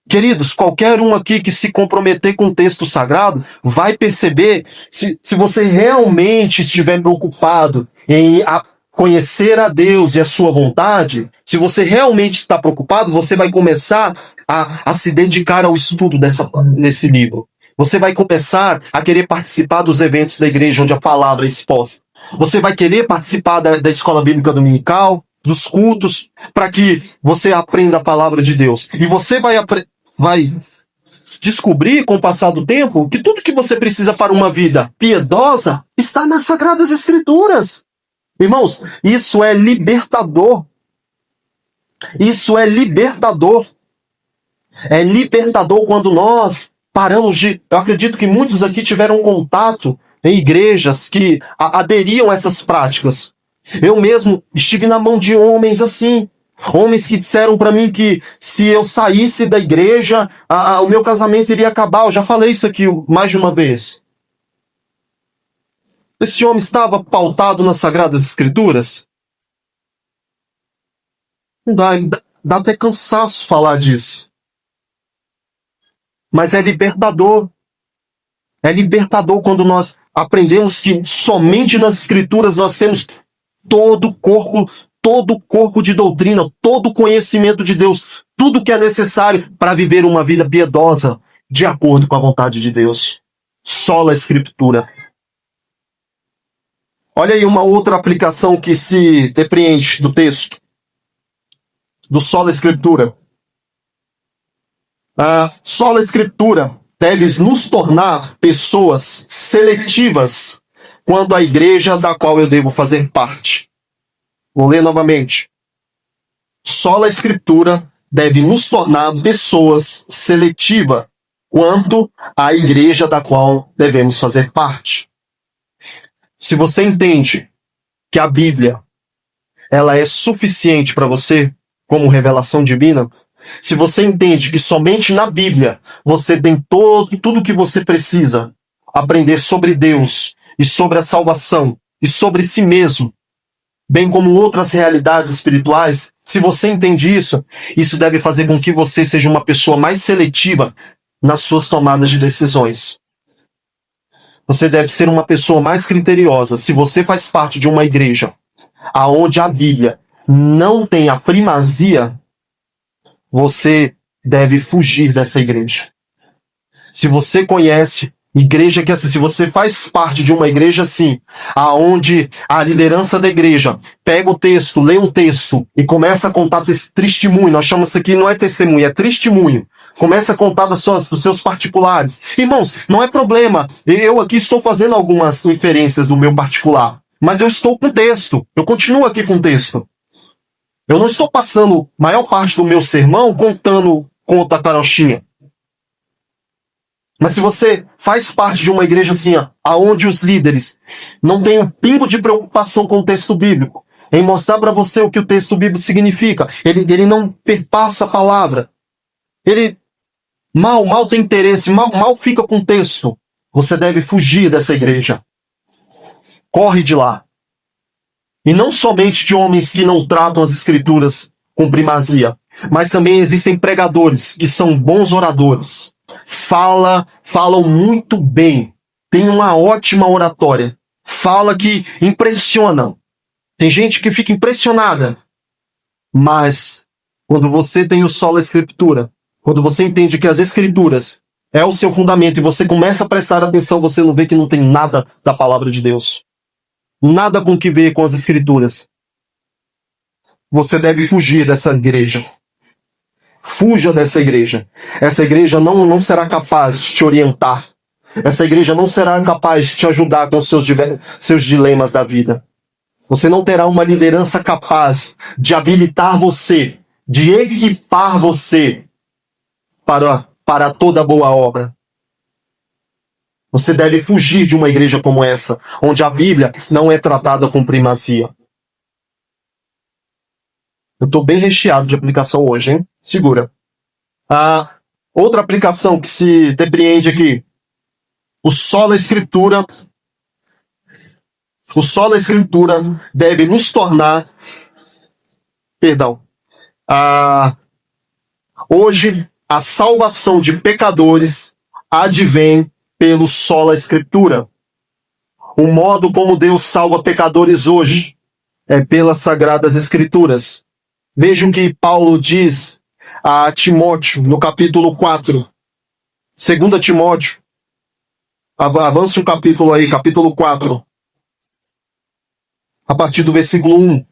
S1: Queridos, qualquer um aqui que se comprometer com o texto sagrado vai perceber, se você realmente estiver preocupado em conhecer a Deus e a sua vontade, se você realmente está preocupado, você vai começar a se dedicar ao estudo desse livro. Você vai começar a querer participar dos eventos da igreja onde a palavra é exposta. Você vai querer participar da escola bíblica dominical, dos cultos, para que você aprenda a palavra de Deus. E você vai descobrir, com o passar do tempo, que tudo que você precisa para uma vida piedosa está nas Sagradas Escrituras. Irmãos, isso é libertador. Isso é libertador. É libertador quando nós paramos de... Eu acredito que muitos aqui tiveram contato em igrejas que aderiam a essas práticas. Eu mesmo estive na mão de homens assim. Homens que disseram para mim que se eu saísse da igreja, o meu casamento iria acabar. Eu já falei isso aqui mais de uma vez. Esse homem estava pautado nas Sagradas Escrituras? Não dá até cansaço falar disso. Mas é libertador. É libertador quando nós aprendemos que somente nas Escrituras nós temos todo o corpo de doutrina, todo o conhecimento de Deus, tudo que é necessário para viver uma vida piedosa, de acordo com a vontade de Deus. Sola Escritura. Olha aí uma outra aplicação que se depreende do texto, do Sola Escritura. A Sola Escritura deve nos tornar pessoas seletivas quando a igreja da qual eu devo fazer parte. Vou ler novamente. Sola Escritura deve nos tornar pessoas seletivas quanto à igreja da qual devemos fazer parte. Se você entende que a Bíblia ela é suficiente para você, como revelação divina, se você entende que somente na Bíblia você tem tudo que você precisa aprender sobre Deus e sobre a salvação e sobre si mesmo, bem como outras realidades espirituais, se você entende isso, isso deve fazer com que você seja uma pessoa mais seletiva nas suas tomadas de decisões. Você deve ser uma pessoa mais criteriosa. Se você faz parte de uma igreja aonde a Bíblia não tem a primazia, você deve fugir dessa igreja. Se você conhece igreja que assim, se você faz parte de uma igreja assim, aonde a liderança da igreja pega o texto, lê um texto e começa a contar testemunho, nós chamamos isso aqui, não é testemunho, é testemunho. Começa a contar dos seus particulares. Irmãos, não é problema. Eu aqui estou fazendo algumas inferências do meu particular, mas eu estou com texto. Eu continuo aqui com texto. Eu não estou passando a maior parte do meu sermão contando conta a carochinha. Mas se você faz parte de uma igreja assim, aonde os líderes não têm um pingo de preocupação com o texto bíblico, em mostrar para você o que o texto bíblico significa, ele não perpassa a palavra, ele mal tem interesse, mal fica com o texto, você deve fugir dessa igreja. Corre de lá. E não somente de homens que não tratam as escrituras com primazia, mas também existem pregadores que são bons oradores. Falam muito bem, tem uma ótima oratória, fala que impressiona. Tem gente que fica impressionada, mas quando você tem o solo escritura, quando você entende que as escrituras é o seu fundamento e você começa a prestar atenção, você não vê que não tem nada da palavra de Deus. Nada com que ver com as escrituras. Você deve fugir dessa igreja. Fuja dessa igreja. Essa igreja não será capaz de te orientar. Essa igreja não será capaz de te ajudar com os seus dilemas da vida. Você não terá uma liderança capaz de habilitar você, de equipar você para toda boa obra. Você deve fugir de uma igreja como essa, onde a Bíblia não é tratada com primazia. Eu estou bem recheado de aplicação hoje, hein? Segura. Outra aplicação que se depreende aqui. O sola escritura deve nos tornar... Hoje, a salvação de pecadores advém pelo sola escritura. O modo como Deus salva pecadores hoje é pelas sagradas escrituras. Vejam que Paulo diz a Timóteo no capítulo 4. 2 Timóteo. Avance um capítulo aí, capítulo 4. A partir do versículo 1.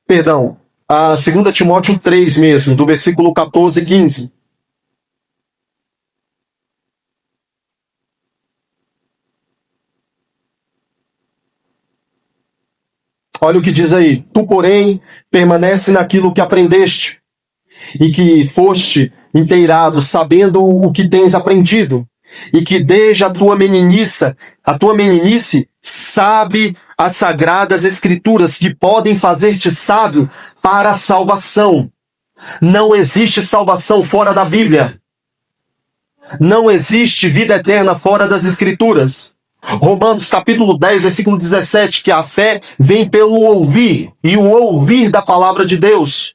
S1: Perdão. A 2 Timóteo 3 mesmo, do versículo 14 e 15. Olha o que diz aí. Tu, porém, permanece naquilo que aprendeste e que foste inteirado, sabendo o que tens aprendido, e que desde a tua meninice sabe as sagradas escrituras que podem fazer-te sábio para a salvação. Não existe salvação fora da Bíblia. Não existe vida eterna fora das escrituras. Romanos capítulo 10, versículo 17, que a fé vem pelo ouvir, e o ouvir da palavra de Deus.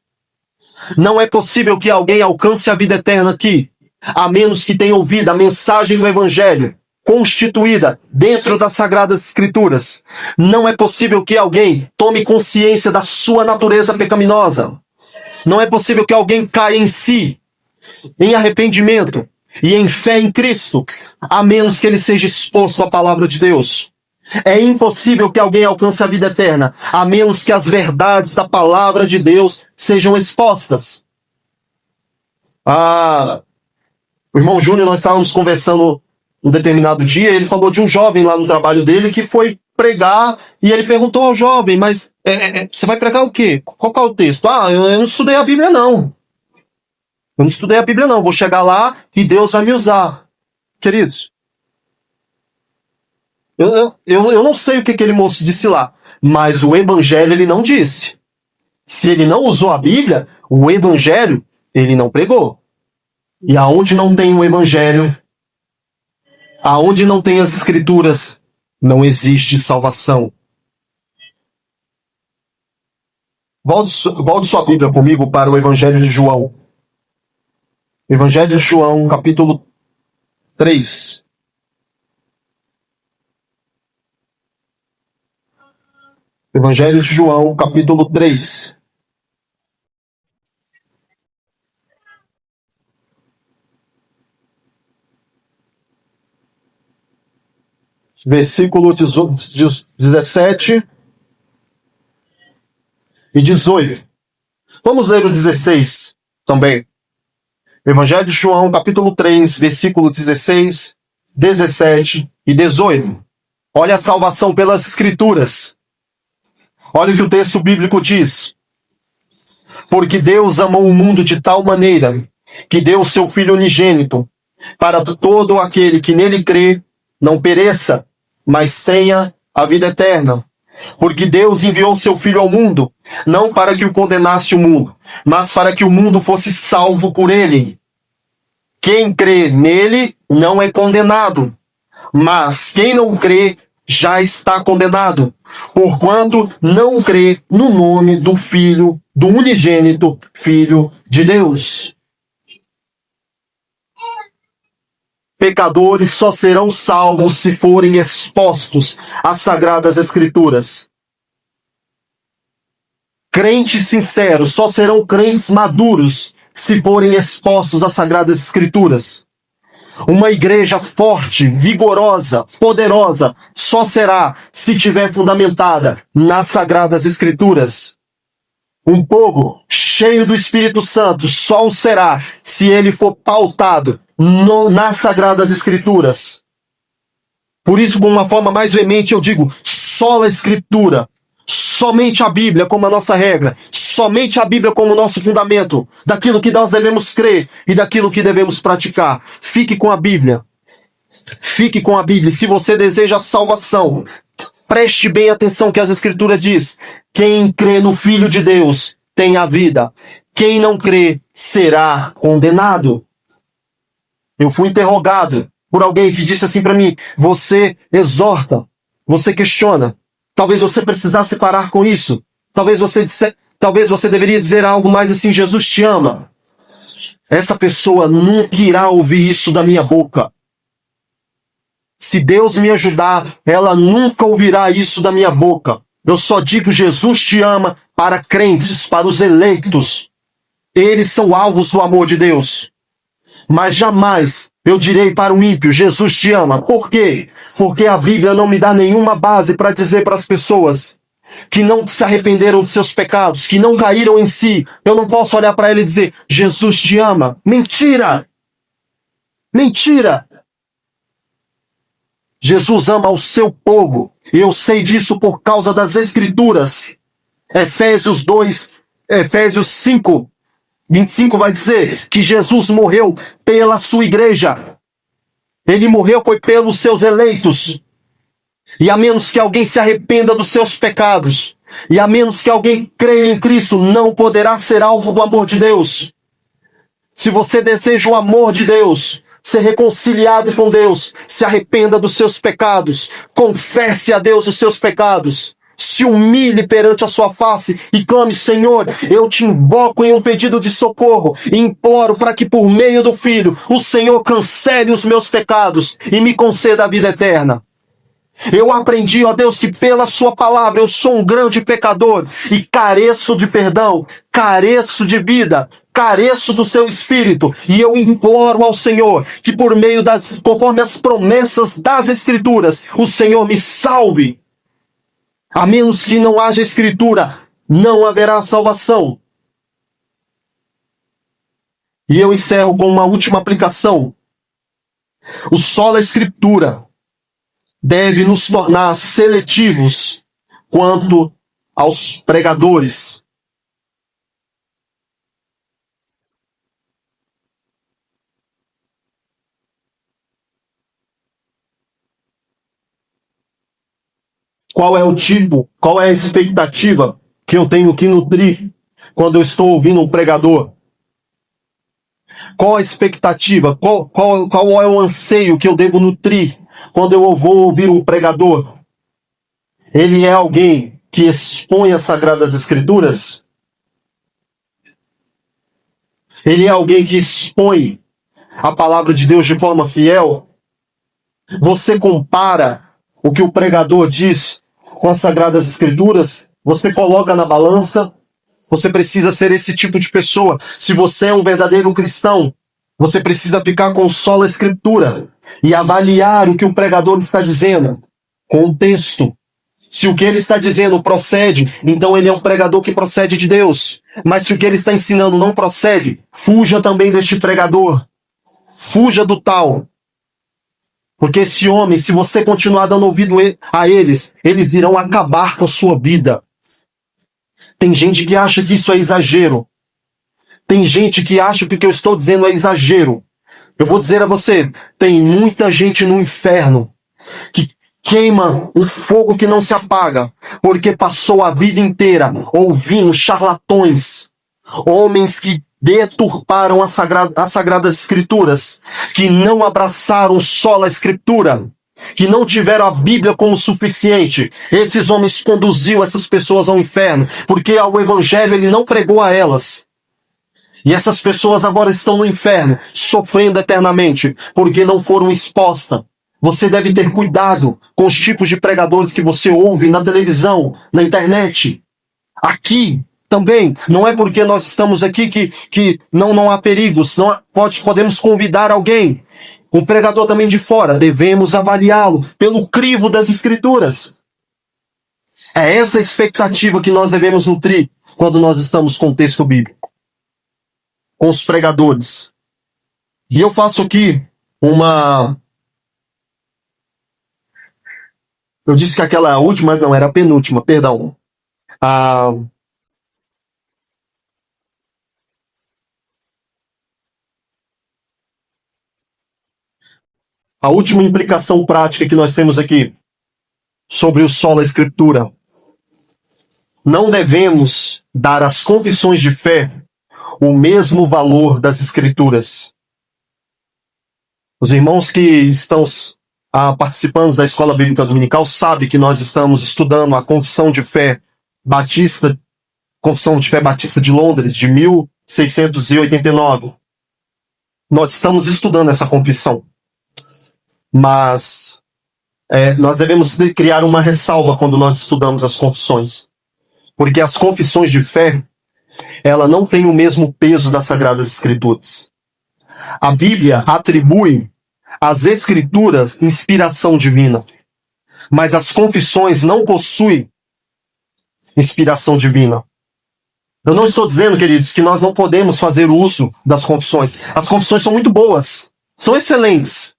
S1: Não é possível que alguém alcance a vida eterna aqui, a menos que tenha ouvido a mensagem do Evangelho, constituída dentro das Sagradas Escrituras. Não é possível que alguém tome consciência da sua natureza pecaminosa. Não é possível que alguém caia em si, em arrependimento e em fé em Cristo, a menos que ele seja exposto à palavra de Deus. É impossível que alguém alcance a vida eterna, a menos que as verdades da palavra de Deus sejam expostas. O irmão Júnior, nós estávamos conversando um determinado dia, ele falou de um jovem lá no trabalho dele que foi pregar, e ele perguntou ao jovem, mas você vai pregar o quê? Qual é o texto? Eu não estudei a Bíblia não. Eu não estudei a Bíblia não, vou chegar lá e Deus vai me usar. Queridos, eu não sei o que aquele moço disse lá, Mas o evangelho ele não disse. Se ele não usou a Bíblia, o evangelho ele não pregou. E aonde não tem o evangelho, aonde não tem as escrituras, não existe salvação. Volte sua Bíblia comigo para o Evangelho de João. Evangelho de João, capítulo 3. Evangelho de João, capítulo 3. Versículo 17 e 18. Vamos ler o 16 também. Evangelho de João, capítulo 3, versículo 16, 17 e 18. Olha a salvação pelas Escrituras. Olha o que o texto bíblico diz. Porque Deus amou o mundo de tal maneira que deu o seu Filho unigênito, para todo aquele que nele crê não pereça, mas tenha a vida eterna. Porque Deus enviou seu Filho ao mundo, não para que o condenasse o mundo, mas para que o mundo fosse salvo por ele. Quem crê nele não é condenado, mas quem não crê já está condenado, porquanto não crê no nome do Filho, do unigênito Filho de Deus. Pecadores só serão salvos se forem expostos às Sagradas Escrituras. Crentes sinceros só serão crentes maduros se forem expostos às Sagradas Escrituras. Uma igreja forte, vigorosa, poderosa, só será se estiver fundamentada nas Sagradas Escrituras. Um povo cheio do Espírito Santo só o será se ele for pautado nas Sagradas Escrituras. Por isso, de uma forma mais veemente, eu digo, só a Escritura. Somente a Bíblia como a nossa regra, somente a Bíblia como o nosso fundamento, daquilo que nós devemos crer e daquilo que devemos praticar. Fique com a Bíblia. Fique com a Bíblia. Se você deseja salvação, preste bem atenção que as Escrituras diz: quem crê no Filho de Deus tem a vida. Quem não crê será condenado. Eu fui interrogado por alguém que disse assim para mim: você exorta, você questiona. Talvez você precisasse parar com isso. Talvez você deveria dizer algo mais assim: Jesus te ama. Essa pessoa nunca irá ouvir isso da minha boca. Se Deus me ajudar, ela nunca ouvirá isso da minha boca. Eu só digo Jesus te ama para crentes, para os eleitos. Eles são alvos do amor de Deus. Mas jamais eu direi para o ímpio, Jesus te ama. Por quê? Porque a Bíblia não me dá nenhuma base para dizer para as pessoas que não se arrependeram de seus pecados, que não caíram em si. Eu não posso olhar para ele e dizer, Jesus te ama. Mentira! Mentira! Jesus ama o seu povo. E eu sei disso por causa das Escrituras. Efésios 5, 25 vai dizer que Jesus morreu pela sua igreja. Ele morreu foi pelos seus eleitos. E a menos que alguém se arrependa dos seus pecados, e a menos que alguém creia em Cristo, não poderá ser alvo do amor de Deus. Se você deseja o amor de Deus, ser reconciliado com Deus, se arrependa dos seus pecados, confesse a Deus os seus pecados, se humilhe perante a sua face e clame: Senhor, eu te invoco em um pedido de socorro e imploro para que por meio do Filho o Senhor cancele os meus pecados e me conceda a vida eterna. Eu aprendi, ó Deus, que pela sua palavra eu sou um grande pecador e careço de perdão, careço de vida, careço do seu Espírito. E eu imploro ao Senhor que por meio conforme as promessas das Escrituras, o Senhor me salve. A menos que não haja Escritura, não haverá salvação. E eu encerro com uma última aplicação. O sola Escritura deve nos tornar seletivos quanto aos pregadores. Qual é o tipo, qual é a expectativa que eu tenho que nutrir quando eu estou ouvindo um pregador? Qual a expectativa? Qual é o anseio que eu devo nutrir quando eu vou ouvir um pregador? Ele é alguém que expõe as Sagradas Escrituras? Ele é alguém que expõe a palavra de Deus de forma fiel? Você compara o que o pregador diz com as Sagradas Escrituras? Você coloca na balança? Você precisa ser esse tipo de pessoa. Se você é um verdadeiro cristão, você precisa ficar com sola Escritura e avaliar o que o pregador está dizendo, contexto. Se o que ele está dizendo procede, então ele é um pregador que procede de Deus. Mas se o que ele está ensinando não procede, fuja também deste pregador. Fuja do tal. Porque esse homem, se você continuar dando ouvido a eles, eles irão acabar com a sua vida. Tem gente que acha que isso é exagero. Tem gente que acha que o que eu estou dizendo é exagero. Eu vou dizer a você, tem muita gente no inferno que queima um fogo que não se apaga, porque passou a vida inteira ouvindo charlatões, homens que deturparam as Sagradas Escrituras, que não abraçaram sola a Escritura, que não tiveram a Bíblia como suficiente. Esses homens conduziu essas pessoas ao inferno, porque o Evangelho ele não pregou a elas. E essas pessoas agora estão no inferno, sofrendo eternamente, porque não foram expostas. Você deve ter cuidado com os tipos de pregadores que você ouve na televisão, na internet. Aqui também, não é porque nós estamos aqui que não há perigos, podemos convidar alguém. Um pregador também de fora, devemos avaliá-lo pelo crivo das Escrituras. É essa a expectativa que nós devemos nutrir quando nós estamos com o texto bíblico, com os pregadores. E eu faço aqui eu disse que aquela última, mas não, era a penúltima, perdão. A última implicação prática que nós temos aqui sobre o sola Escritura. Não devemos dar às confissões de fé o mesmo valor das Escrituras. Os irmãos que estão participando da Escola Bíblica Dominical sabem que nós estamos estudando a Confissão de Fé Batista de Londres, de 1689. Nós estamos estudando essa confissão. Mas nós devemos criar uma ressalva quando nós estudamos as confissões. Porque as confissões de fé, ela não tem o mesmo peso das Sagradas Escrituras. A Bíblia atribui às Escrituras inspiração divina. Mas as confissões não possuem inspiração divina. Eu não estou dizendo, queridos, que nós não podemos fazer uso das confissões. As confissões são muito boas, são excelentes.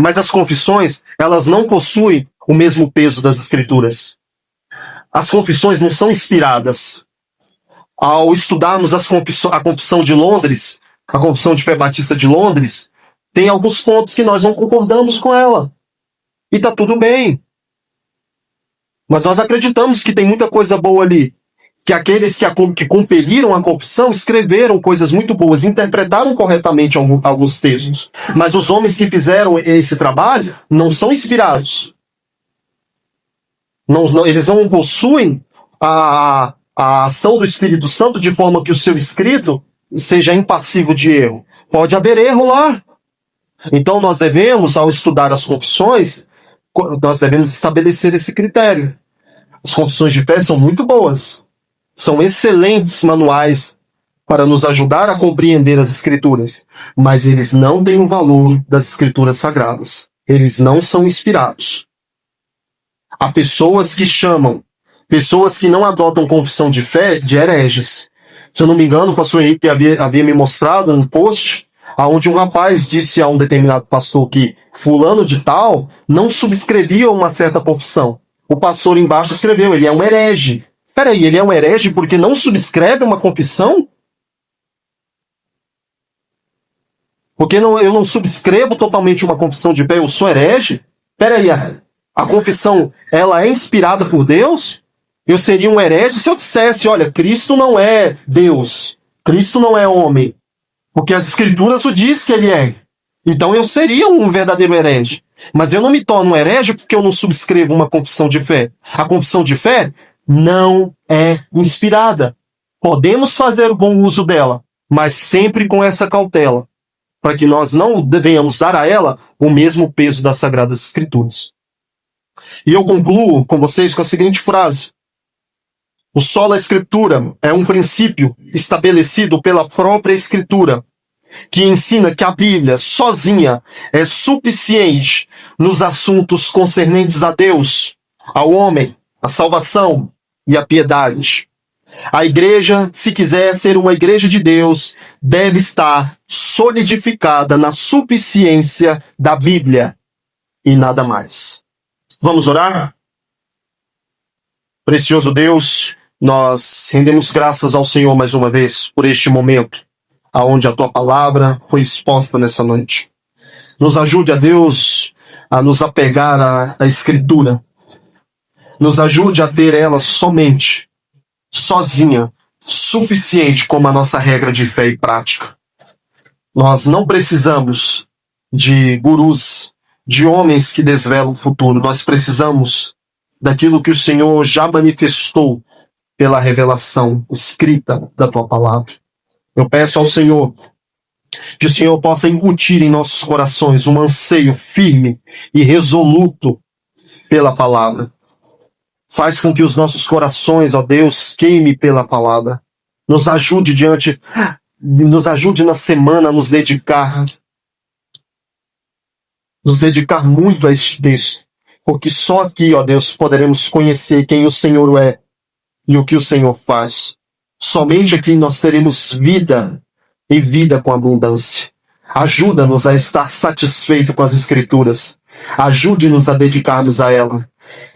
S1: Mas as confissões, elas não possuem o mesmo peso das Escrituras. As confissões não são inspiradas. Ao estudarmos a Confissão de Londres, a Confissão de Fé Batista de Londres, tem alguns pontos que nós não concordamos com ela. E está tudo bem. Mas nós acreditamos que tem muita coisa boa ali. Que aqueles que compeliram a confissão escreveram coisas muito boas, interpretaram corretamente alguns textos. Mas os homens que fizeram esse trabalho não são inspirados. Eles não possuem a ação do Espírito Santo de forma que o seu escrito seja impassível de erro. Pode haver erro lá. Então nós devemos, ao estudar as confissões, nós devemos estabelecer esse critério. As confissões de fé são muito boas. São excelentes manuais para nos ajudar a compreender as Escrituras. Mas eles não têm o valor das Escrituras Sagradas. Eles não são inspirados. Há pessoas que não adotam confissão de fé de hereges. Se eu não me engano, o pastor Henrique havia me mostrado um post onde um rapaz disse a um determinado pastor que fulano de tal não subscrevia uma certa confissão. O pastor embaixo escreveu, ele é um herege. Peraí, ele é um herege porque não subscreve uma confissão? Porque eu não subscrevo totalmente uma confissão de fé, eu sou herege? Peraí, A confissão, ela é inspirada por Deus? Eu seria um herege se eu dissesse, olha, Cristo não é Deus, Cristo não é homem, porque as Escrituras o diz que ele é. Então eu seria um verdadeiro herege. Mas eu não me torno um herege porque eu não subscrevo uma confissão de fé. A confissão de fé não é inspirada. Podemos fazer o bom uso dela, mas sempre com essa cautela, para que nós não venhamos dar a ela o mesmo peso das Sagradas Escrituras. E eu concluo com vocês com a seguinte frase: o sola Escritura é um princípio estabelecido pela própria Escritura, que ensina que a Bíblia sozinha é suficiente nos assuntos concernentes a Deus, ao homem, a salvação e a piedade. A igreja, se quiser ser uma igreja de Deus, deve estar solidificada na suficiência da Bíblia e nada mais. Vamos orar? Precioso Deus, nós rendemos graças ao Senhor mais uma vez por este momento, aonde a Tua palavra foi exposta nessa noite. Nos ajude, a Deus, a nos apegar à Escritura. Nos ajude a ter ela somente, sozinha, suficiente como a nossa regra de fé e prática. Nós não precisamos de gurus, de homens que desvelam o futuro. Nós precisamos daquilo que o Senhor já manifestou pela revelação escrita da Tua palavra. Eu peço ao Senhor que o Senhor possa incutir em nossos corações um anseio firme e resoluto pela palavra. Faz com que os nossos corações, ó Deus, queime pela palavra. Nos ajude na semana a nos dedicar muito a este texto, porque só aqui, ó Deus, poderemos conhecer quem o Senhor é e o que o Senhor faz. Somente aqui nós teremos vida e vida com abundância. Ajuda-nos a estar satisfeito com as Escrituras. Ajude-nos a dedicarmos a ela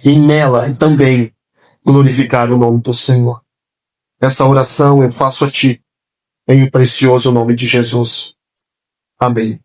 S1: e nela também glorificar o nome do Senhor. Essa oração eu faço a Ti, em o precioso nome de Jesus. Amém.